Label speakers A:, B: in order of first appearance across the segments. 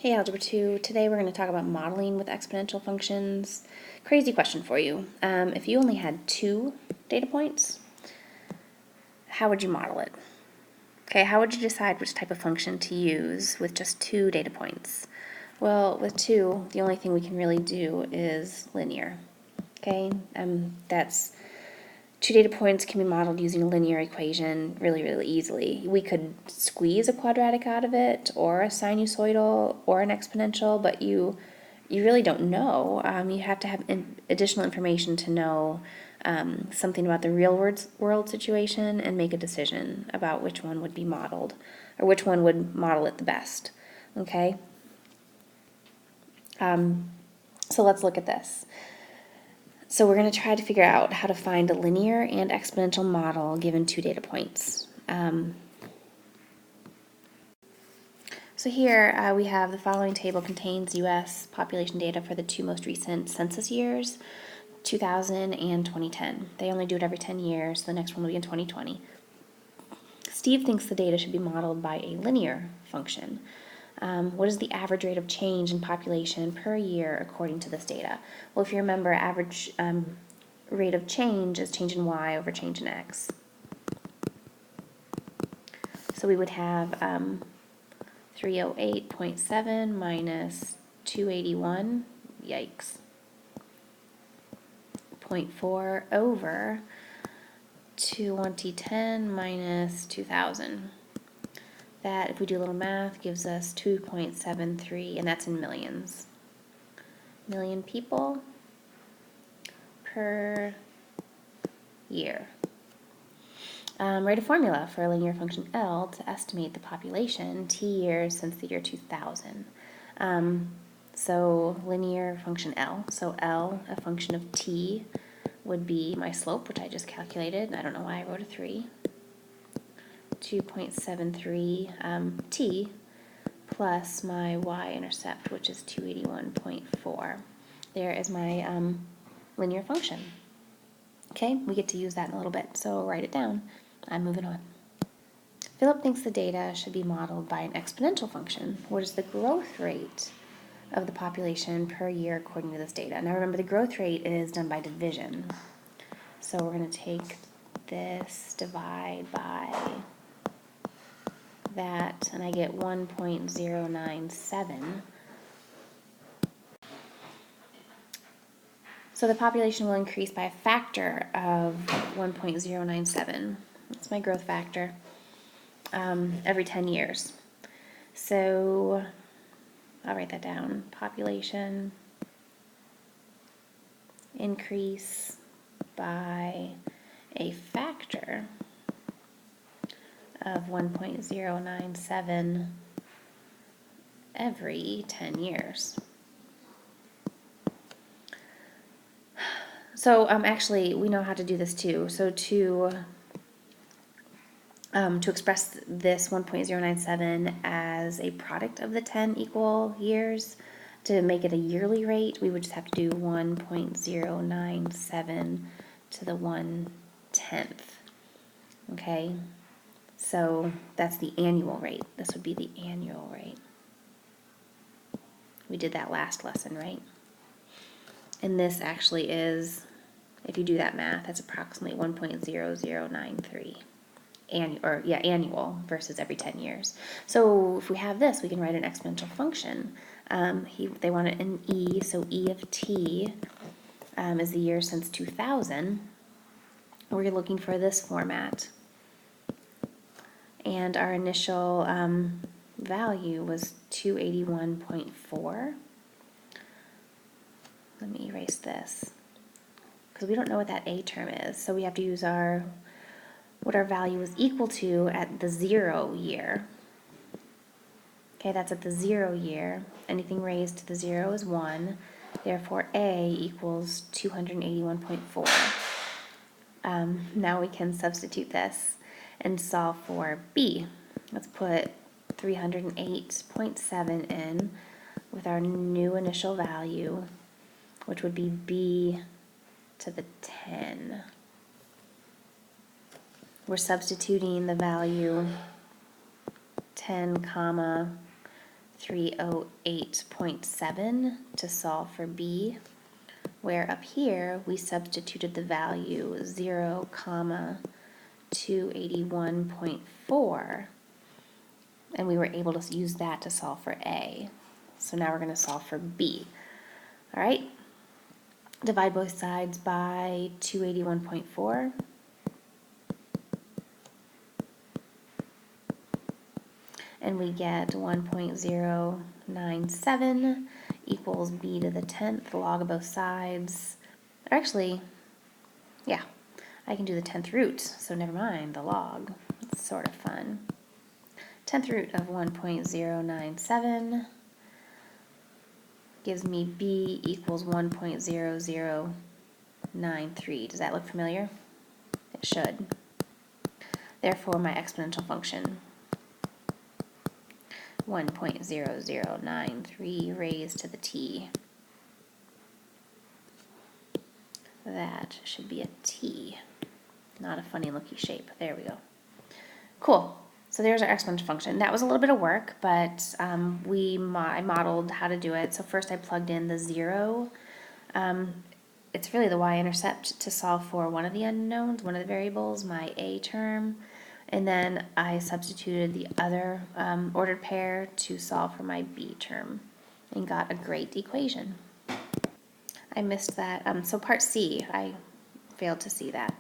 A: Hey Algebra 2, today we're going to talk about modeling with exponential functions. Crazy question for you. If you only had 2 data points, how would you model it? Okay, how would you decide which type of function to use with just 2 data points? Well, with 2, the only thing we can really do is linear. Okay, that's 2 data points can be modeled using a linear equation really easily. We could squeeze a quadratic out of it, or a sinusoidal, or an exponential, but you really don't know. You have to have additional information to know something about the real world situation and make a decision about which one would be modeled, or which one would model it the best. Okay? So let's look at this. So we're going to try to figure out how to find a linear and exponential model given 2 data points. So here we have the following table contains U.S. population data for the 2 most recent census years, 2000 and 2010. They only do it every 10 years, so the next one will be in 2020. Steve thinks the data should be modeled by a linear function. What is the average rate of change in population per year according to this data? Well, if you remember, average rate of change is change in y over change in x. So we would have 308.7 minus 281, yikes, 0.4 over 2010 minus 2000. That, if we do a little math, gives us 2.73, and that's in millions. Million people per year. Write a formula for a linear function L to estimate the population t years since the year 2000. So linear function L. So L, a function of t, would be my slope, which I just calculated. I don't know why I wrote a 3. 2.73 t plus my y-intercept, which is 281.4. There is my linear function. Okay, we get to use that in a little bit, so write it down. I'm moving on. Philip thinks the data should be modeled by an exponential function. What is the growth rate of the population per year according to this data? Now remember, the growth rate is done by division. So we're going to take this, divide by that, and I get 1.097. So the population will increase by a factor of 1.097. That's my growth factor every 10 years. So I'll write that down. Population increase by a factor of 1.097 every 10 years. So actually, we know how to do this too. So to express this 1.097 as a product of the 10 equal years, to make it a yearly rate, we would just have to do 1.097 to the 1/10. Okay, so that's the annual rate. This would be the annual rate. We did that last lesson, right? And this actually is, if you do that math, that's approximately 1.0093. Annual versus every 10 years. So if we have this, we can write an exponential function. They want it in E, so E of t is the year since 2000. We're looking for this format. And our initial value was 281.4. Let me erase this, because we don't know what that A term is. So we have to use what our value is equal to at the 0 year. Okay, that's at the 0 year. Anything raised to the 0 is 1. Therefore, A equals 281.4. Now we can substitute this and solve for B. Let's put 308.7 in with our new initial value, which would be B to the 10. We're substituting the value 10, 308.7 to solve for b, where up here we substituted the value 0, 281.4, and we were able to use that to solve for a. So now we're going to solve for b. All right, divide both sides by 281.4. And we get 1.097 equals b to the 10th, log of both sides. Or actually, yeah, I can do the 10th root, so never mind the log. It's sort of fun. 10th root of 1.097 gives me b equals 1.0093. Does that look familiar? It should. Therefore, my exponential function 1.0093 raised to the t. That should be a t, not a funny looking shape. There we go. Cool. So there's our exponential function. That was a little bit of work, but I modeled how to do it. So first I plugged in the 0. It's really the y-intercept to solve for one of the unknowns, one of the variables, my a term. And then I substituted the other ordered pair to solve for my b term and got a great equation. I missed that. So part C, I failed to see that.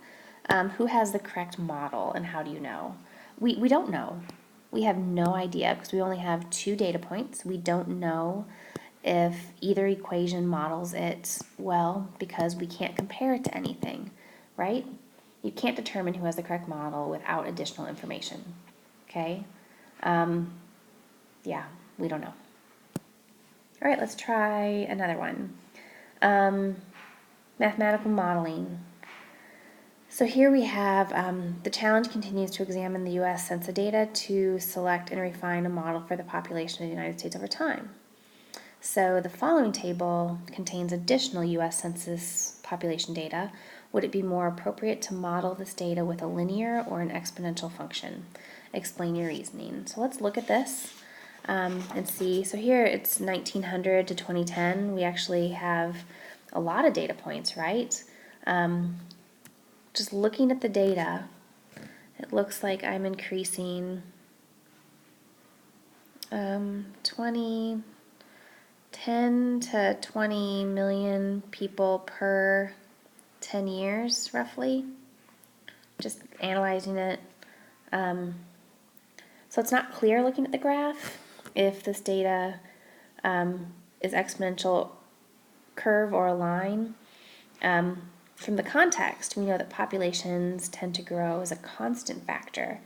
A: Who has the correct model and how do you know? We don't know. We have no idea because we only have 2 data points. We don't know if either equation models it well because we can't compare it to anything, right? You can't determine who has the correct model without additional information, okay? Yeah, we don't know. All right, let's try another one. Mathematical modeling. So here we have the challenge continues to examine the U.S. Census data to select and refine a model for the population of the United States over time. So the following table contains additional U.S. Census population data. Would it be more appropriate to model this data with a linear or an exponential function? Explain your reasoning. So let's look at this and see. So here it's 1900 to 2010. We actually have a lot of data points, right? Just looking at the data, it looks like I'm increasing 10 to 20 million people per 10 years, roughly. Just analyzing it. So it's not clear looking at the graph if this data is exponential curve or a line. From the context, we know that populations tend to grow as a constant factor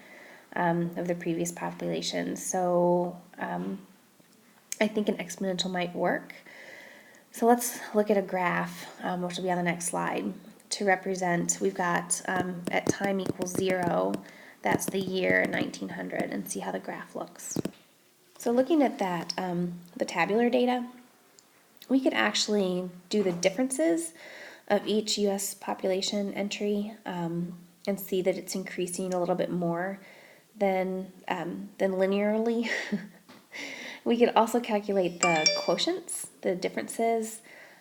A: of the previous populations. So I think an exponential might work. So let's look at a graph, which will be on the next slide, to represent, we've got at time equals 0, that's the year 1900, and see how the graph looks. So looking at that, the tabular data, we could actually do the differences of each U.S. population entry and see that it's increasing a little bit more than linearly. We could also calculate the quotients, the differences,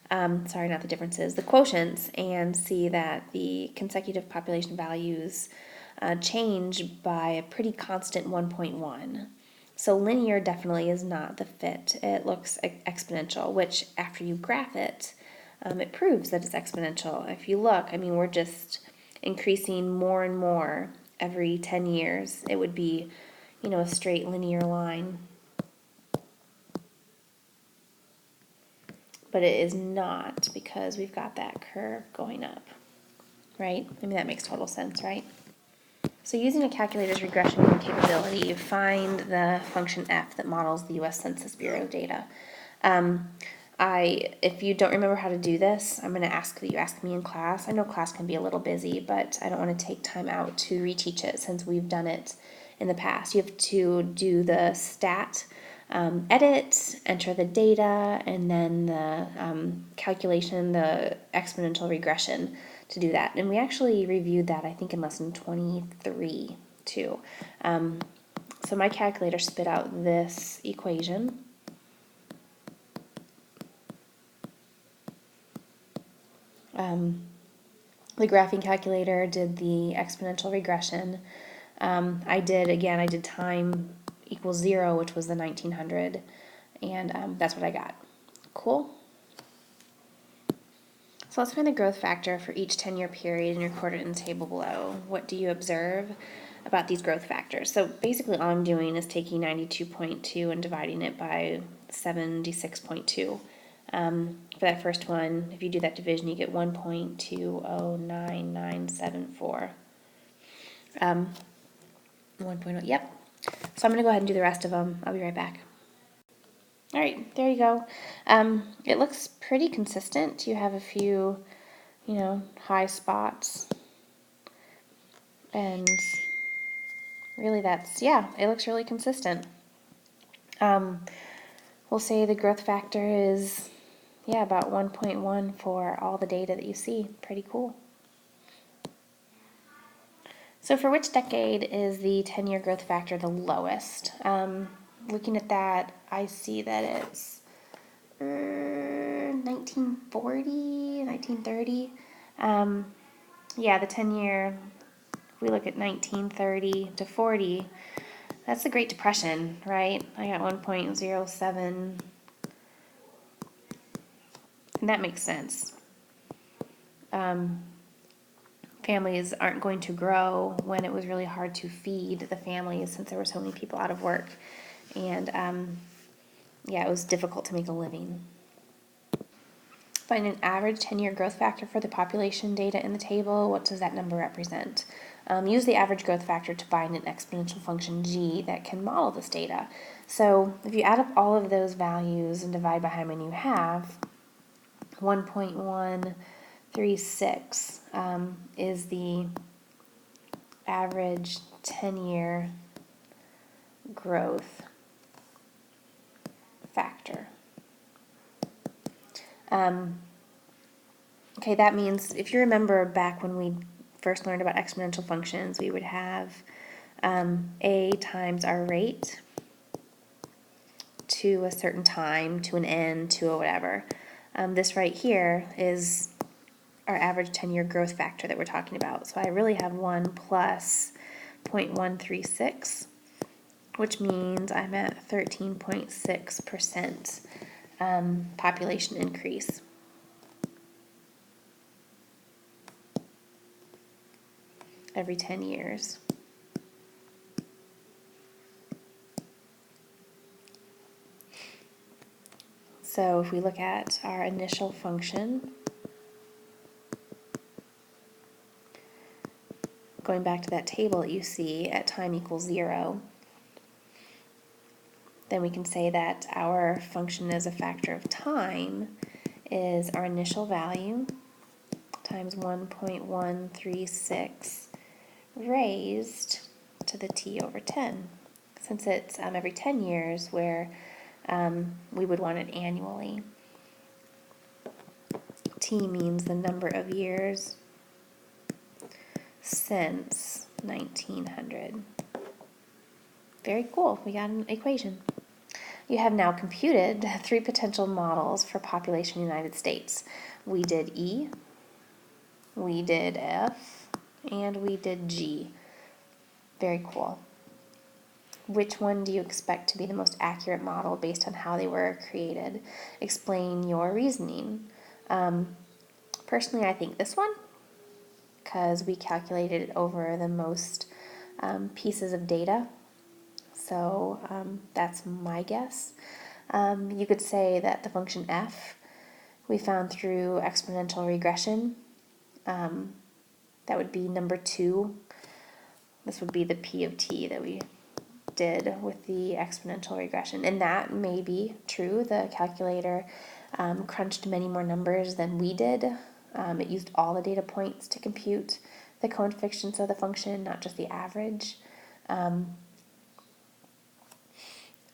A: the quotients, and see that the consecutive population values change by a pretty constant 1.1. So linear definitely is not the fit. It looks exponential, which after you graph it, it proves that it's exponential. If you look, I mean, we're just increasing more and more every 10 years. It would be, a straight linear line. But it is not because we've got that curve going up, right? I mean, that makes total sense, right? So using a calculator's regression capability, you find the function f that models the U.S. Census Bureau data. If you don't remember how to do this, I'm going to ask that you ask me in class. I know class can be a little busy, but I don't want to take time out to reteach it since we've done it in the past. You have to do the stat, edit, enter the data, and then the calculation, the exponential regression to do that. And we actually reviewed that, I think, in lesson 23 too. So my calculator spit out this equation. The graphing calculator did the exponential regression. I did time equals 0, which was the 1900, and that's what I got. Cool. So let's find the growth factor for each 10-year period and record it in the table below. What do you observe about these growth factors? So basically all I'm doing is taking 92.2 and dividing it by 76.2. For that first one, if you do that division, you get 1.209974. 1.0, yep. So I'm going to go ahead and do the rest of them. I'll be right back. All right, there you go. It looks pretty consistent. You have a few, high spots. And really it looks really consistent. We'll say the growth factor is, about 1.1 for all the data that you see. Pretty cool. So for which decade is the 10-year growth factor the lowest? Looking at that, I see that it's 1940, 1930. The 10-year, if we look at 1930 to 40, that's the Great Depression, right? I got 1.07, and that makes sense. Families aren't going to grow when it was really hard to feed the families since there were so many people out of work. And it was difficult to make a living. Find an average 10-year growth factor for the population data in the table. What does that number represent? Use the average growth factor to find an exponential function g that can model this data. So if you add up all of those values and divide by how many you have, 1.136 is the average 10-year growth factor. Okay, that means if you remember back when we first learned about exponential functions, we would have a times our rate to a certain time, to an n, to a whatever. This right here is our average 10-year growth factor that we're talking about. So I really have 1 plus 0.136, which means I'm at 13.6% population increase. Every 10 years. So if we look at our initial function, going back to that table that you see at time equals 0, then we can say that our function as a factor of time is our initial value times 1.136 raised to the t over 10. Since it's every 10 years where we would want it annually. T means the number of years since 1900. Very cool, we got an equation. You have now computed 3 potential models for population in the United States. We did E, we did F, and we did G. Very cool. Which one do you expect to be the most accurate model based on how they were created? Explain your reasoning. Personally, I think this one, because we calculated it over the most pieces of data. So that's my guess. You could say that the function f we found through exponential regression. That would be number 2. This would be the p of t that we did with the exponential regression. And that may be true. The calculator crunched many more numbers than we did. It used all the data points to compute the coefficients of the function, not just the average.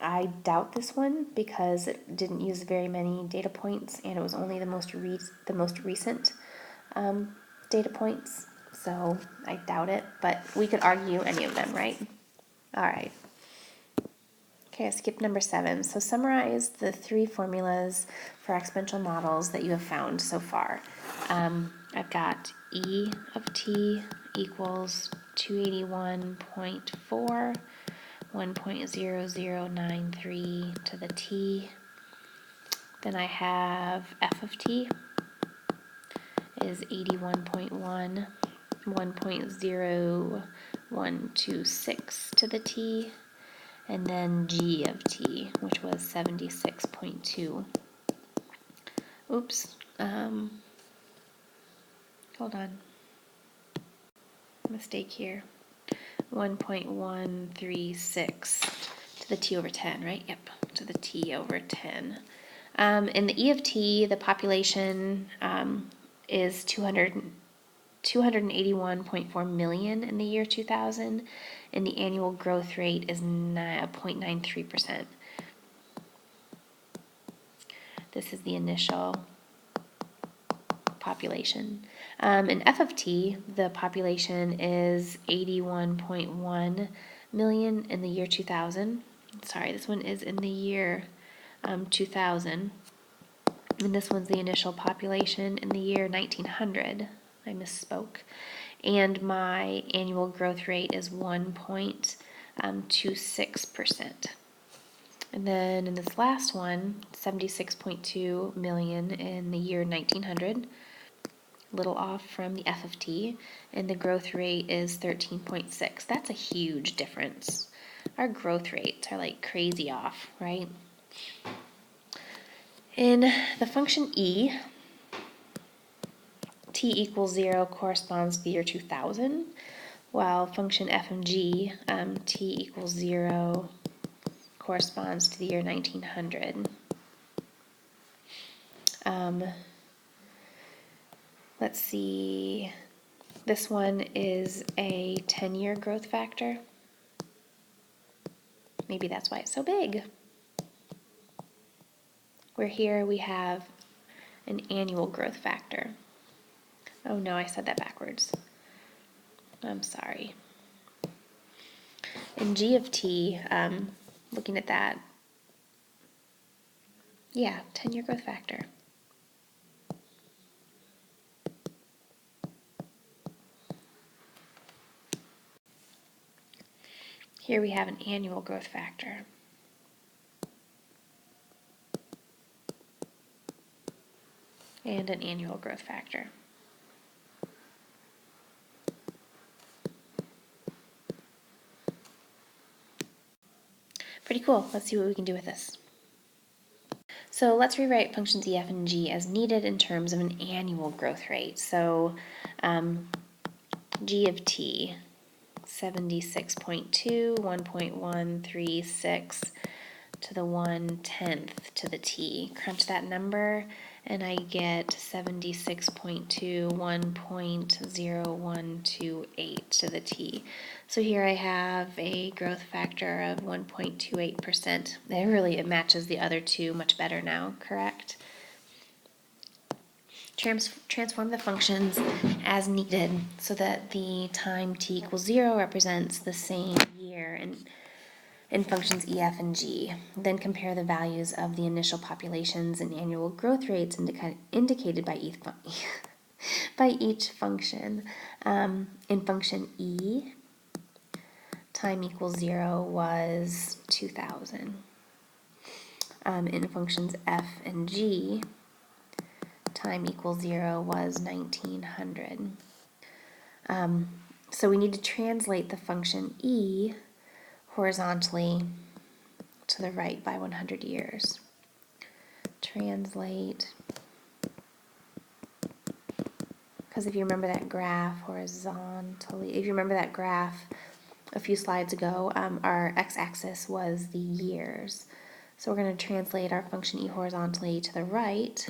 A: I doubt this one because it didn't use very many data points and it was only the most recent data points. So I doubt it, but we could argue any of them, right? All right. Okay, I skipped number 7. So summarize the 3 formulas for exponential models that you have found so far. I've got e of t equals 281.4, 1.0093 to the t. Then I have f of t is 81.1, 1.0126 to the t. And then g of t, which was 76.2. Oops, hold on, mistake here. 1.136 to the t over 10, right? Yep, to the t over 10. In the e of t, the population is 281.4 million in the year 2000, and the annual growth rate is 0.93%. This is the initial population. In f of t, the population is 81.1 million in the year 2000. Sorry, this one is in the year 2000. And this one's the initial population in the year 1900. I misspoke. And my annual growth rate is 1.26%. And then in this last one, 76.2 million in the year 1900, a little off from the f of t, and the growth rate is 13.6. That's a huge difference. Our growth rates are like crazy off, right? In the function e, t equals 0 corresponds to the year 2000, while function f and g, t equals 0 corresponds to the year 1900. Let's see, this one is a 10-year growth factor. Maybe that's why it's so big. Where here we have an annual growth factor. Oh no, I said that backwards. I'm sorry. In g of t, looking at that, yeah, 10-year growth factor. Here we have an annual growth factor. And an annual growth factor. Pretty cool. Let's see what we can do with this. So let's rewrite functions e, f, and g as needed in terms of an annual growth rate. So g of t, 76.2, 1.136 to the 1/10th to the t. Crunch that number, and I get 76.2, 1.0128 to the t. So here I have a growth factor of 1.28%. It matches the other two much better now, correct? Transform the functions as needed so that the time t equals 0 represents the same year in functions e, f, and g. Then compare the values of the initial populations and annual growth rates indicated by each function. In function e, time equals 0 was 2000. In functions f and g, time equals 0 was 1900. So we need to translate the function e horizontally to the right by 100 years. Translate, because if you remember that graph horizontally, if you remember that graph a few slides ago, our x-axis was the years. So we're going to translate our function e horizontally to the right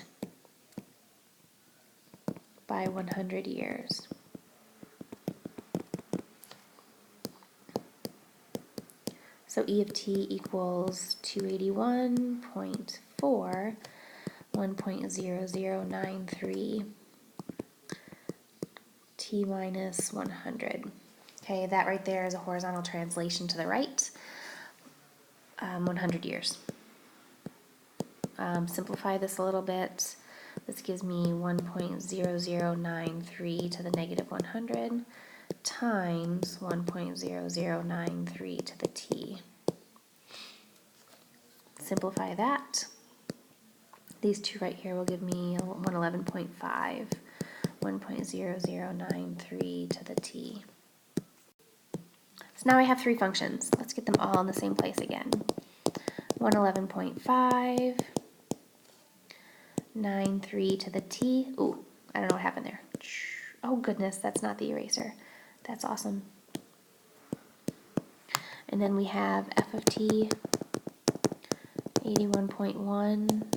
A: by 100 years. So e of t equals 281.4, 1.0093, t minus 100. Okay, that right there is a horizontal translation to the right. 100 years. Simplify this a little bit. This gives me 1.0093 to the negative 100 times 1.0093 to the t. Simplify that. These two right here will give me 111.5, 1.0093 to the t. So now I have three functions. Let's get them all in the same place again. 111.5, 93 to the t. Ooh, I don't know what happened there. Oh goodness, that's not the eraser. That's awesome. And then we have f of t, 81.1,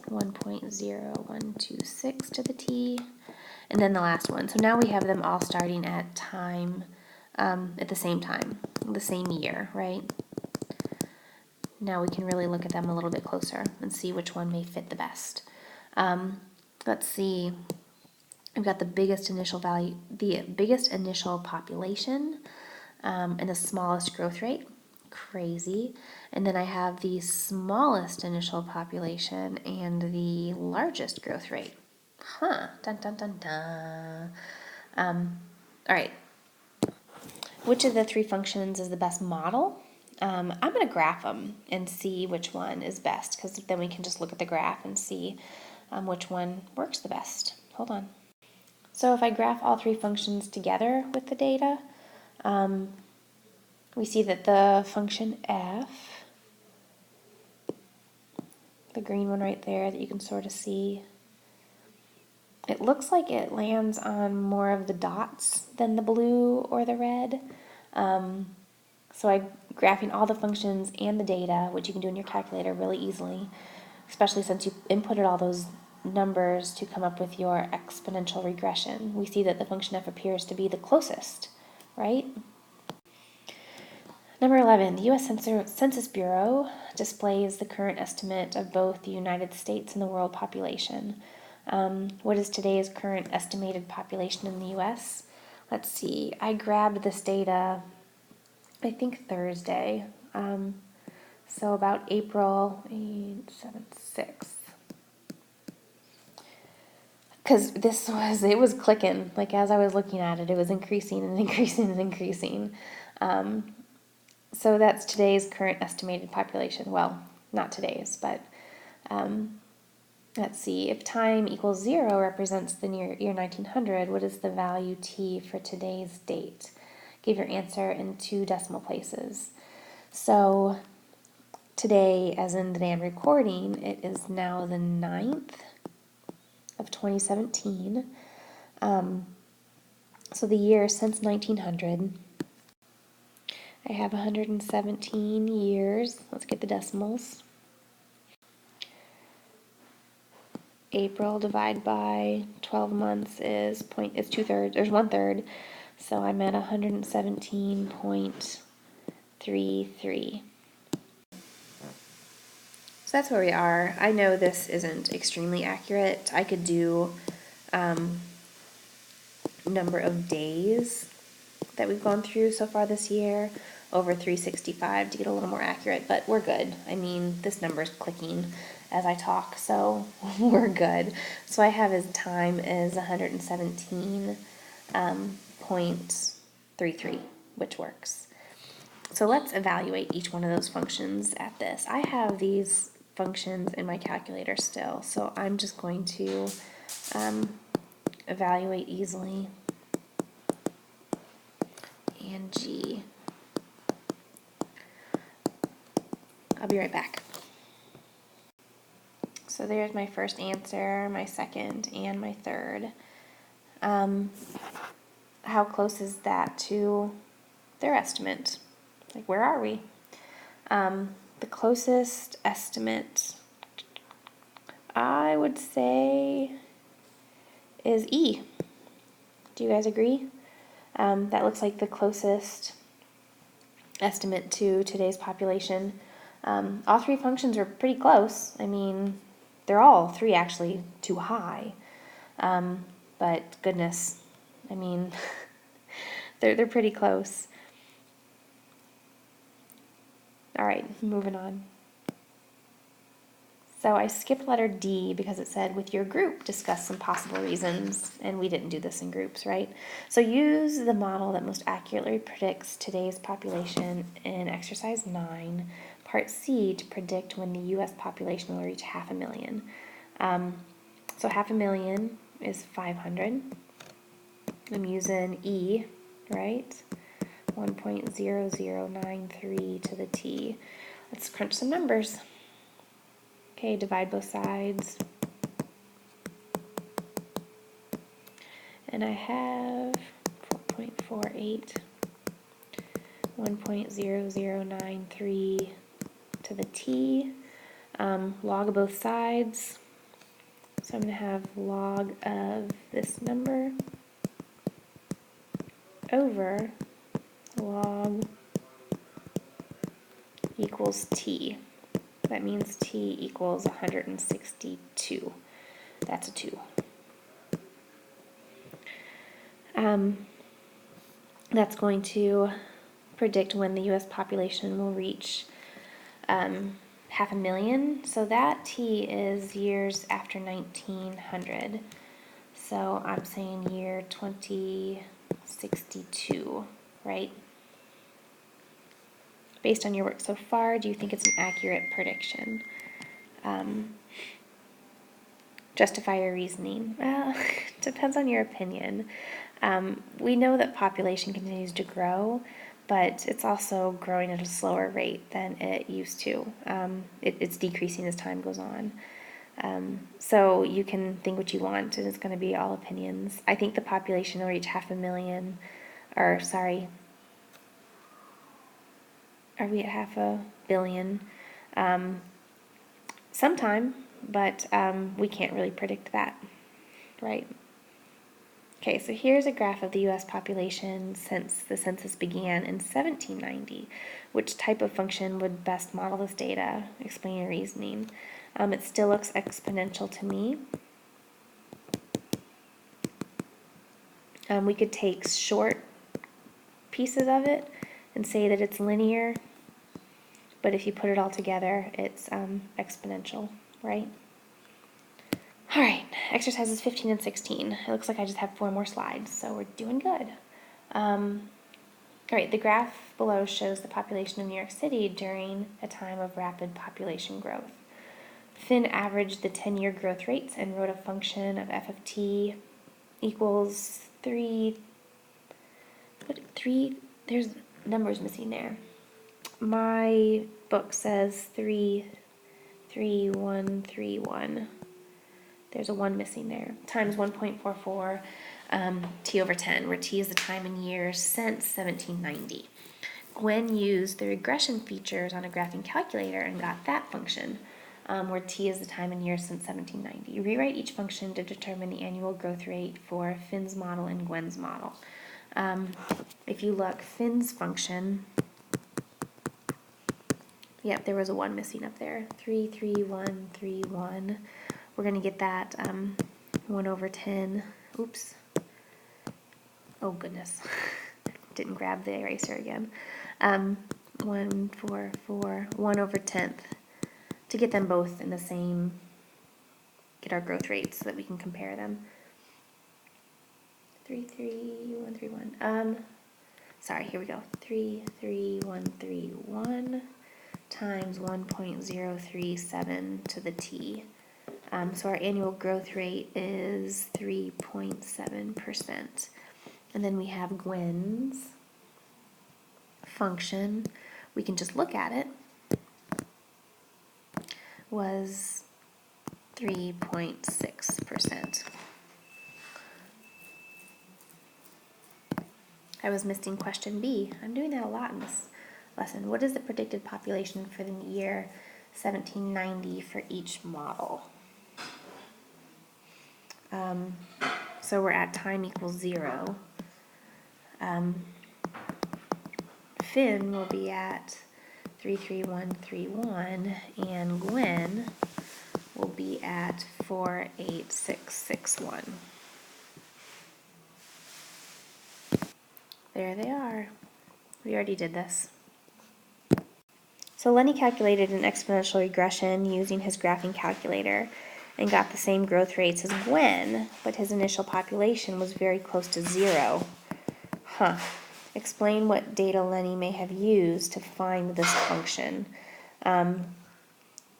A: 1.0126 to the t, and then the last one. So now we have them all starting at time, at the same time, the same year, right? Now we can really look at them a little bit closer and see which one may fit the best. Let's see. I've got the biggest initial value, the biggest initial population, and the smallest growth rate. Crazy. And then I have the smallest initial population and the largest growth rate. Huh. Dun dun dun dun. All right. Which of the three functions is the best model? I'm going to graph them and see which one is best, because then we can just look at the graph and see which one works the best. Hold on. So if I graph all three functions together with the data, we see that the function f, the green one right there that you can sort of see, it looks like it lands on more of the dots than the blue or the red. So I'm graphing all the functions and the data, which you can do in your calculator really easily, especially since you inputted all those numbers to come up with your exponential regression. We see that the function f appears to be the closest, right? Number 11, the U.S. Census Bureau displays the current estimate of both the United States and the world population. What is today's current estimated population in the U.S.? Let's see, I grabbed this data, I think Thursday, so about April 6th. Because it was clicking, like as I was looking at it, it was increasing and increasing and increasing. So that's today's current estimated population. Well, not today's, but let's see. If time equals 0 represents the year 1900, what is the value t for today's date? Give your answer in 2 decimal places. So today, as in the day I'm recording, it is now the 9th of 2017. So the year since 1900, I have 117 years. Let's get the decimals. April divided by 12 months is 2/3. There's 1/3. So I'm at 117.33. So that's where we are. I know this isn't extremely accurate. I could do number of days that we've gone through so far this year over 365 to get a little more accurate, but we're good. I mean, this number's clicking as I talk, so we're good. So I have his time is 117.33, which works. So let's evaluate each one of those functions at this. I have these functions in my calculator still, so I'm just going to evaluate easily. And G. I'll be right back. So there's my first answer, my second, and my third. How close is that to their estimate? Like, where are we? The closest estimate, I would say, is E. Do you guys agree? That looks like the closest estimate to today's population. All three functions are pretty close. I mean, they're all three actually too high. But goodness, I mean, they're pretty close. All right, moving on. So I skipped letter D because it said with your group discuss some possible reasons, and we didn't do this in groups, right? So use the model that most accurately predicts today's population in exercise 9, part C, to predict when the US population will reach 500,000. So 500,000 is 500. I'm using E, right? 1.0093 to the T. Let's crunch some numbers. Okay, divide both sides. And I have 4.48, 1.0093 to the T. Log of both sides. So I'm going to have log of this number over log equals T. That means T equals 162. That's a 2. That's going to predict when the US population will reach 500,000. So that T is years after 1900. So I'm saying year 2062, right? Based on your work so far, do you think it's an accurate prediction? Justify your reasoning. Well, depends on your opinion. We know that population continues to grow, but it's also growing at a slower rate than it used to. It's decreasing as time goes on. So you can think what you want, and it's going to be all opinions. I think the population will reach 500,000, or sorry, are we at 500 million? Sometime, but we can't really predict that, right? Okay, so here's a graph of the U.S. population since the census began in 1790. Which type of function would best model this data? Explain your reasoning. It still looks exponential to me. We could take short pieces of it and say that it's linear, but if you put it all together, it's exponential, right? All right, exercises 15 and 16. It looks like I just have 4 more slides, so we're doing good. All right, the graph below shows the population of New York City during a time of rapid population growth. Finn averaged the 10-year growth rates and wrote a function of f of t equals 3, there's numbers missing there. My book says 33131. There's a 1 missing there. Times 1.44 t over 10, where t is the time in years since 1790. Gwen used the regression features on a graphing calculator and got that function, where t is the time in years since 1790. Rewrite each function to determine the annual growth rate for Finn's model and Gwen's model. If you look, Finn's function, yep, there was a 1 missing up there. 33131. We're going to get that 1 over 10. Oops. Oh, goodness. Didn't grab the eraser again. 144, 1 over 10th. To get them both in the same, get our growth rates so that we can compare them. 33131. Sorry, here we go. 33131 times 1.037 to the t. So our annual growth rate is 3.7%. And then we have Gwen's function. We can just look at it. Was 3.6%. I was missing question B. I'm doing that a lot in this lesson. What is the predicted population for the year 1790 for each model? So we're at time equals 0. Finn will be at 33131, and Gwen will be at 48661. There they are. We already did this. So Lenny calculated an exponential regression using his graphing calculator and got the same growth rates as Gwen, but his initial population was very close to 0. Explain what data Lenny may have used to find this function.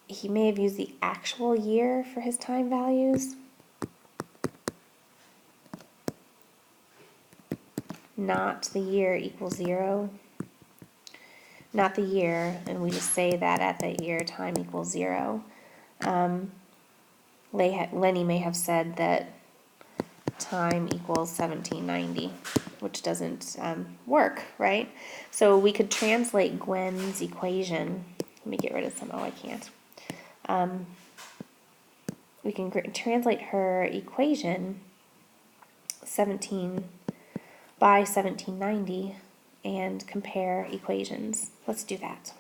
A: He may have used the actual year for his time values, not the year equals 0. Not the year, and we just say that at that year time equals 0. Lenny may have said that time equals 1790, which doesn't work, right? So we could translate Gwen's equation. Let me get rid of some. Oh, I can't. We can translate her equation 17 by 1790 and compare equations. Let's do that.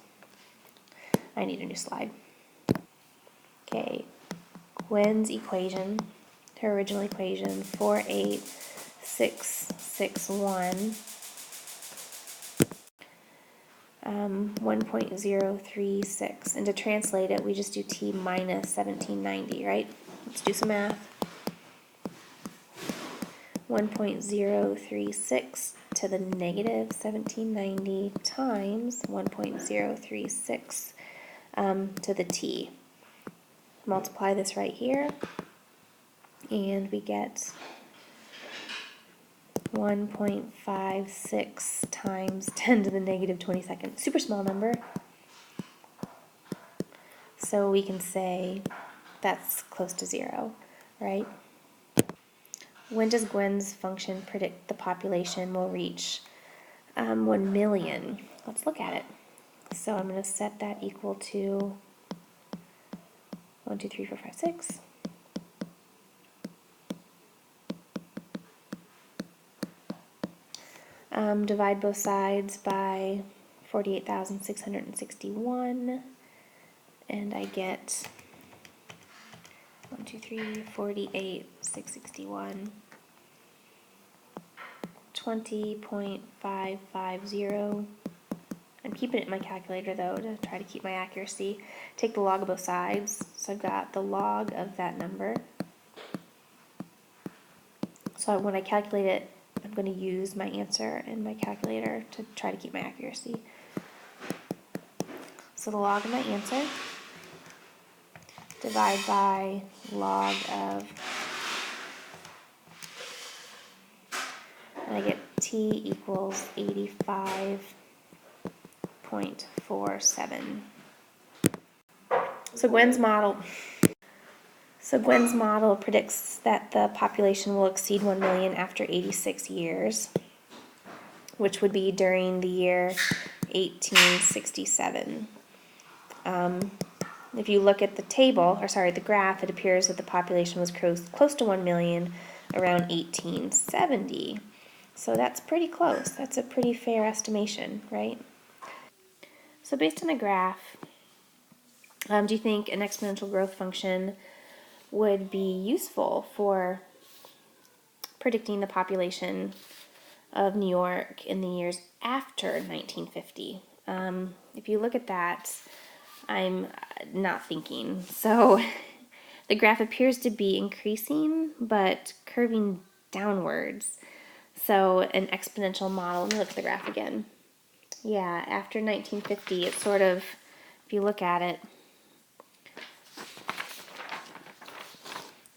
A: I need a new slide. Okay, Gwen's equation, her original equation, 48661, 1.036. And to translate it, we just do t minus 1790, right? Let's do some math. 1.036 to the negative 1790 times 1.036 to the t. Multiply this right here, and we get 1.56 times 10 to the negative 22nd. Super small number. So we can say that's close to 0, right? When does Gwen's function predict the population will reach 1 million? Let's look at it. So I'm going to set that equal to 1, 2, 3, 4, 5, 6. Divide both sides by 48,661, and I get 1, 2, 3, 48,661, 20.550. I'm keeping it in my calculator though to try to keep my accuracy. Take the log of both sides, so I've got the log of that number. So when I calculate it, I'm going to use my answer in my calculator to try to keep my accuracy. So the log of my answer, divide by log of, and I get t equals 85.47. So Gwen's model predicts that the population will exceed 1 million after 86 years, which would be during the year 1867. If you look at the table, or sorry, the graph, it appears that the population was close to 1 million around 1870. So that's pretty close. That's a pretty fair estimation, right? So based on the graph, do you think an exponential growth function would be useful for predicting the population of New York in the years after 1950? If you look at that, I'm not thinking. So the graph appears to be increasing, but curving downwards. So an exponential model, let me look at the graph again. Yeah, after 1950, it's sort of, if you look at it,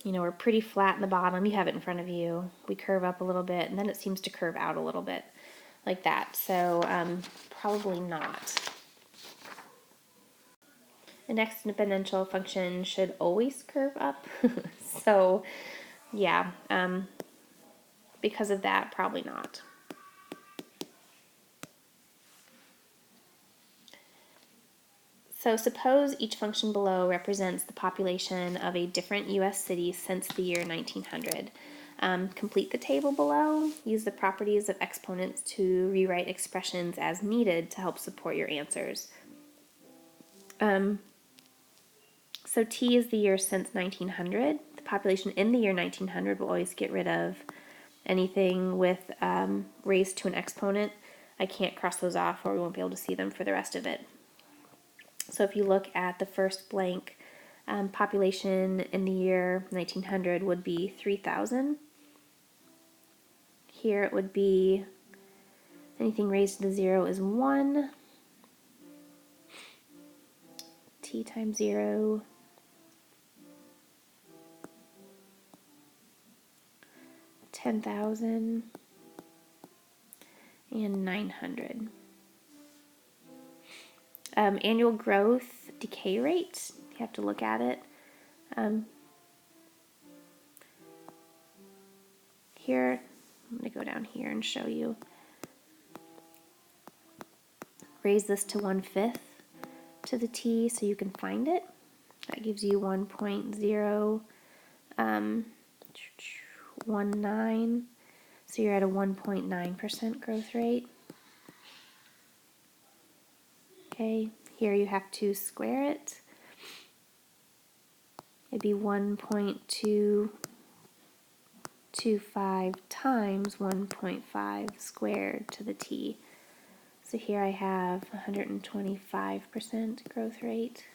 A: you know, we're pretty flat in the bottom. You have it in front of you. We curve up a little bit, and then it seems to curve out a little bit, like that. So probably not. An exponential function should always curve up. So yeah, because of that, probably not. So suppose each function below represents the population of a different U.S. city since the year 1900. Complete the table below. Use the properties of exponents to rewrite expressions as needed to help support your answers. So T is the year since 1900. The population in the year 1900 will always get rid of anything with raised to an exponent. I can't cross those off or we won't be able to see them for the rest of it. So if you look at the first blank, population in the year 1900 would be 3,000. Here it would be anything raised to the 0 is 1. T times 0. 10,000 and 900. Annual growth decay rate, you have to look at it. Here, I'm going to go down here and show you. Raise this to 1/5 to the t so you can find it. That gives you 1.019. So you're at a 1.9% growth rate. Okay, here you have to square it. It'd be 1.225 times 1.5 squared to the t. So here I have 125% growth rate.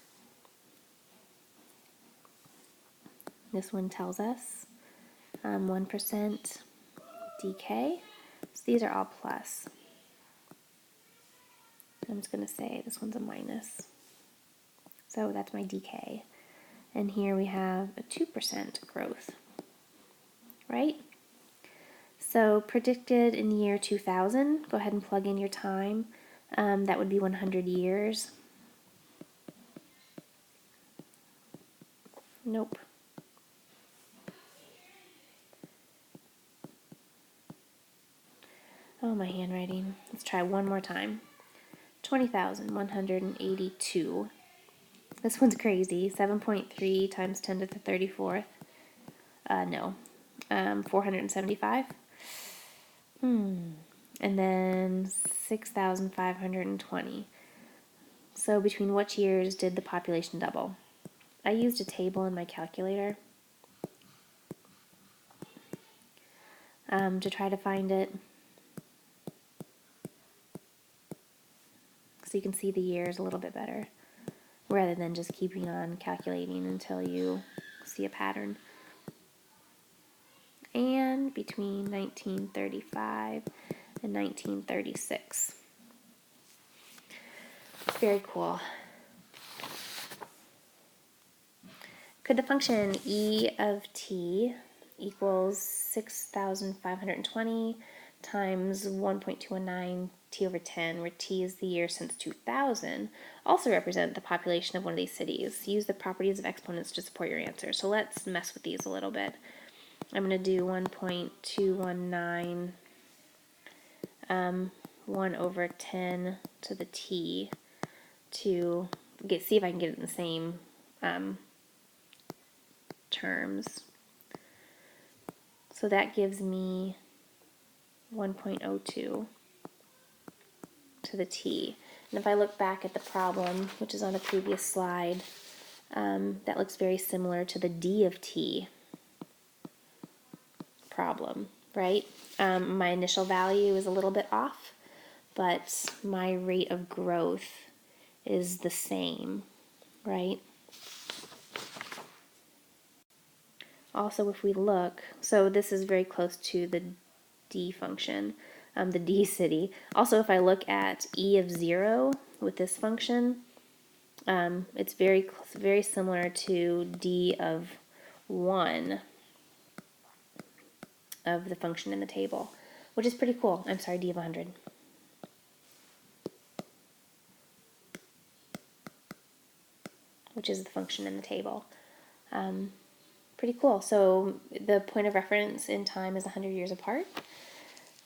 A: This one tells us 1% decay. So these are all plus. I'm just going to say this one's a minus. So that's my decay. And here we have a 2% growth, right? So predicted in the year 2000, go ahead and plug in your time. That would be 100 years. Nope. Oh, my handwriting. Let's try one more time. 20,182. This one's crazy. 7.3 times 10 to the 34th. No. 475. And then 6,520. So between which years did the population double? I used a table in my calculator to try to find it. So you can see the years a little bit better, rather than just keeping on calculating until you see a pattern. And between 1935 and 1936. Very cool. Could the function e of t equals 6,520 times 1.219 t over 10, where t is the year since 2000, also represent the population of one of these cities? Use the properties of exponents to support your answer. So let's mess with these a little bit. I'm going to do 1.219 1 over 10 to the t to see if I can get it in the same terms. So that gives me 1.02 to the t. And if I look back at the problem, which is on a previous slide, that looks very similar to the d of t problem, right? My initial value is a little bit off, but my rate of growth is the same, right? Also, if we look, so this is very close to the d function, the d city. Also, if I look at e of 0 with this function, it's very similar to d of 1 of the function in the table, which is pretty cool. I'm sorry, d of 100. Which is the function in the table. Pretty cool. So the point of reference in time is 100 years apart.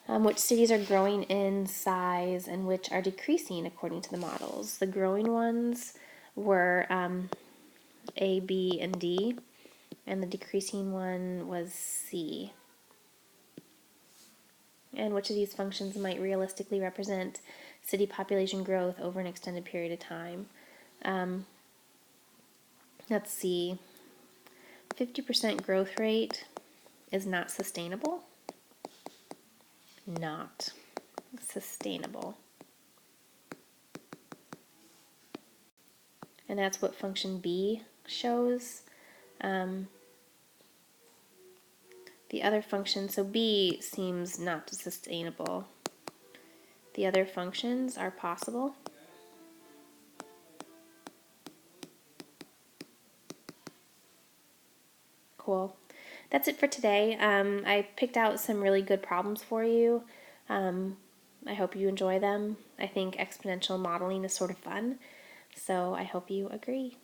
A: Which cities are growing in size and which are decreasing according to the models? The growing ones were A, B, and D, and the decreasing one was C. And which of these functions might realistically represent city population growth over an extended period of time? Let's see. 50% growth rate is not sustainable. Not sustainable. and that's what function b shows. The other function, so b seems not sustainable. The other functions are possible. Cool. That's it for today. I picked out some really good problems for you. I hope you enjoy them. I think exponential modeling is sort of fun, so I hope you agree.